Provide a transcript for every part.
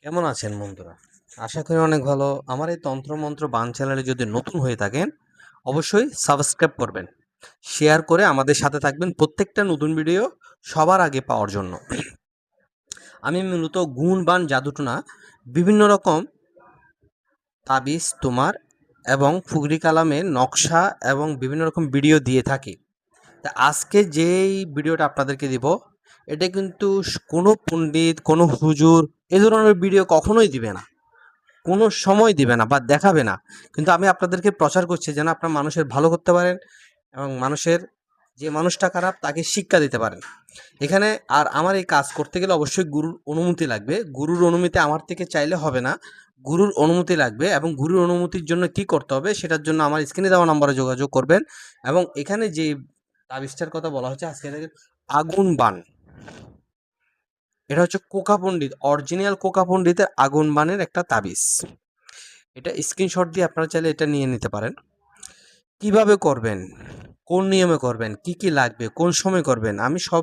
কেমন আছেন বন্ধুরা? আশা করি অনেক ভালো। আমার এই তন্ত্রমন্ত্র বাণ চ্যানেলে যদি নতুন হয়ে থাকেন, অবশ্যই সাবস্ক্রাইব করবেন। শেয়ার করে আমাদের সাথে থাকবেন প্রত্যেকটা নতুন ভিডিও সবার আগে পাওয়ার জন্য। আমি মূলত গুণ বাণ জাদুটোনা বিভিন্ন রকম তাবিজ তোমার এবং ফুকরি কালামের নকশা এবং বিভিন্ন রকম ভিডিও দিয়ে থাকি। তা আজকে যেই ভিডিওটা আপনাদেরকে দিব, এটা কিন্তু কোনো পণ্ডিত, কোনো হুজুর এ ধরনের ভিডিও কখনোই দিবে না। কোনো সময় দিবে না বা দেখাবে না। কিন্তু আমি আপনাদেরকে প্রচার করছি যেন আপনারা মানুষের ভালো করতে পারেন এবং মানুষের যে মানুষটা খারাপ তাকে শিক্ষা দিতে পারেন। এখানে আর আমার এই কাজ করতে গেলে অবশ্যই গুরুর অনুমতি লাগবে। গুরুর অনুমতি আমার থেকে চাইলে হবে না। গুরুর অনুমতি লাগবে এবং গুরুর অনুমতির জন্য কি করতে হবে সেটার জন্য আমার স্ক্রিনে দেওয়া নম্বরে যোগাযোগ করবেন। এবং এখানে যে তাবিজটার কথা বলা হচ্ছে আজকে দেখেন, আগুন বাণ। এটা হচ্ছে কোকা পণ্ডিত, অরিজিনাল কোকা পণ্ডিতের আগুন বাণের একটা তাবিজ। এটা স্ক্রিনশট দিয়ে আপনারা চাইলে এটা নিয়ে নিতে পারেন। কিভাবে করবেন, কোন নিয়মে করবেন, কি কি লাগবে, কোন সময় করবেন, আমি সব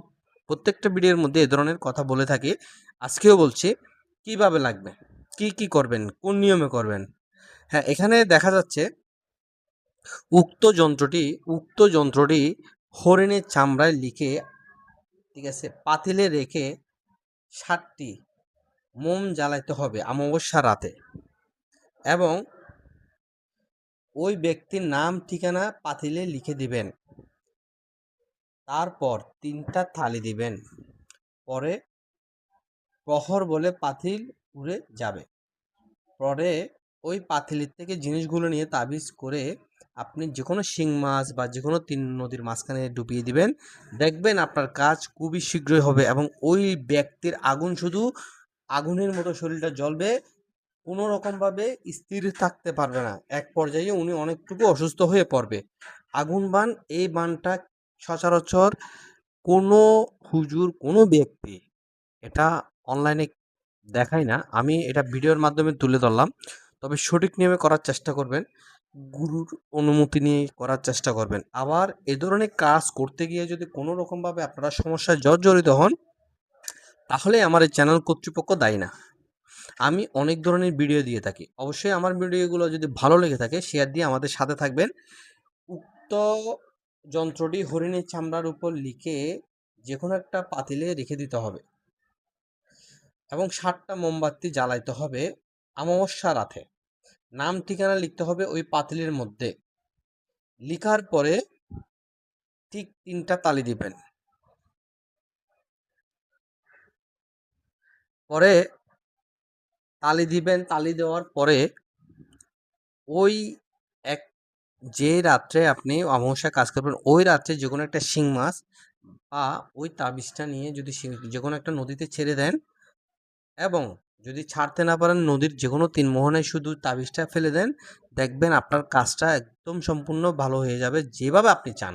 প্রত্যেকটা ভিডিওর মধ্যে এ ধরনের কথা বলে থাকি। আজকেও বলছি কিভাবে লাগবে, কি কি করবেন, কোন নিয়মে করবেন। হ্যাঁ, এখানে দেখা যাচ্ছে উক্ত যন্ত্রটি হরিণের চামড়ায় লিখে, ঠিক আছে, পাতিলে রেখে 7টি মোম জ্বালাইতে হবে অমাবস্যা রাতে এবং ওই ব্যক্তির নাম ঠিকানা পাতিলে লিখে দিবেন। তারপর 3টা থালি দিবেন। পরে প্রহর বলে পাতিল উড়ে যাবে। পরে ওই পাতিলের থেকে জিনিসগুলো নিয়ে তাবিজ করে আপনি যেকোনো শিং মাছ বা যেকোনো 3 নদীর মাঝখানে ডুবিয়ে দিবেন। দেখবেন আপনার কাজ খুবই শীঘ্রই হবে এবং ওই ব্যক্তির আগুন শুধু আগুনের মতো শরীরটা জ্বলবে। কোনো রকমভাবে স্থির থাকতে পারবে না। এক পর্যায়ে উনি অনেকটুকু অসুস্থ হয়ে পড়বে। আগুন বাণ, এই বাণটা সচরাচর কোনো হুজুর, কোনো ব্যক্তি এটা অনলাইনে দেখায় না। আমি এটা ভিডিওর মাধ্যমে তুলে ধরলাম। তবে সঠিক নিয়মে করার চেষ্টা করবেন। গুরুর অনুমতি নিয়ে করার চেষ্টা করবেন। আবার এ ধরনের কাজ করতে গিয়ে যদি কোনো রকমভাবে আপনারা সমস্যায় জর্জরিত হন, তাহলে আমার এই চ্যানেল কর্তৃপক্ষ দায়ী না। আমি অনেক ধরনের ভিডিও দিয়ে থাকি। অবশ্যই আমার ভিডিওগুলো যদি ভালো লেগে থাকে শেয়ার দিয়ে আমাদের সাথে থাকবেন। উক্ত যন্ত্রটি হরিণের চামড়ার উপর লিখে যেকোনো একটা পাতিলে রেখে দিতে হবে এবং 7টা মোমবাতি জ্বালাইতে হবে অমাবস্যা রাতে। নাম ঠিকানা লিখতে হবে ওই পাতিলের মধ্যে। লিখার পরে ঠিক 3টা তালি দিবেন। পরে তালি দিবেন, তালি দেওয়ার পরে ওই এক যে রাত্রে আপনি অমাবস্যায় কাজ করবেন, ওই রাত্রে যেকোনো একটা শিং মাছ বা ওই তাবিজটা নিয়ে যদি যেকোনো একটা নদীতে ছেড়ে দেন এবং যদি ছাড়তে না পারেন নদীর যেকোনো 3 মোহনায় শুধু তাবিজটা ফেলে দেন, দেখবেন আপনার কাজটা একদম সম্পূর্ণ ভালো হয়ে যাবে যেভাবে আপনি চান।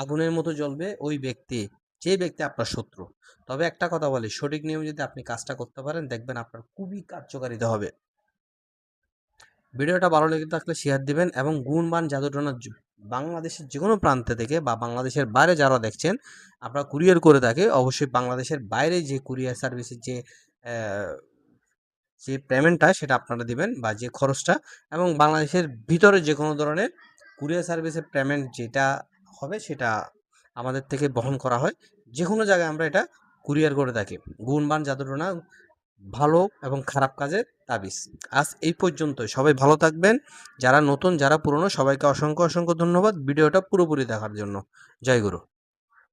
আগুনের মতো জ্বলবে ওই ব্যক্তি, যে ব্যক্তি আপনার শত্রু। তবে একটা কথা বলি, সঠিক নিয়মে যদি আপনি কাজটা করতে পারেন দেখবেন আপনার খুবই কার্যকারিতা হবে। ভিডিওটা ভালো লেগে থাকলে শেয়ার দিবেন এবং গুণবান জাদুটনা বাংলাদেশের যেকোনো প্রান্ত থেকে বা বাংলাদেশের বাইরে যারা দেখছেন, আমরা কুরিয়ার করে থাকি। অবশ্যই বাংলাদেশের বাইরে যে কুরিয়ার সার্ভিসের যে পেমেন্টটা সেটা আপনারা দিবেন বা যে খরচটা, এবং বাংলাদেশের ভিতরে যে কোনো ধরনের কুরিয়ার সার্ভিসের পেমেন্ট যেটা হবে সেটা আমাদের থেকে বহন করা হয়। যে কোনো জায়গায় আমরা এটা কুরিয়ার করে থাকি। গুণবান জাদুটনা, ভালো এবং খারাপ কাজের তাবিজ। আজ এই পর্যন্তই। সবাই ভালো থাকবেন। যারা নতুন, যারা পুরনো, সবাইকে অসংখ্য ধন্যবাদ ভিডিওটা পুরোপুরি দেখার জন্য। জয় গুরু।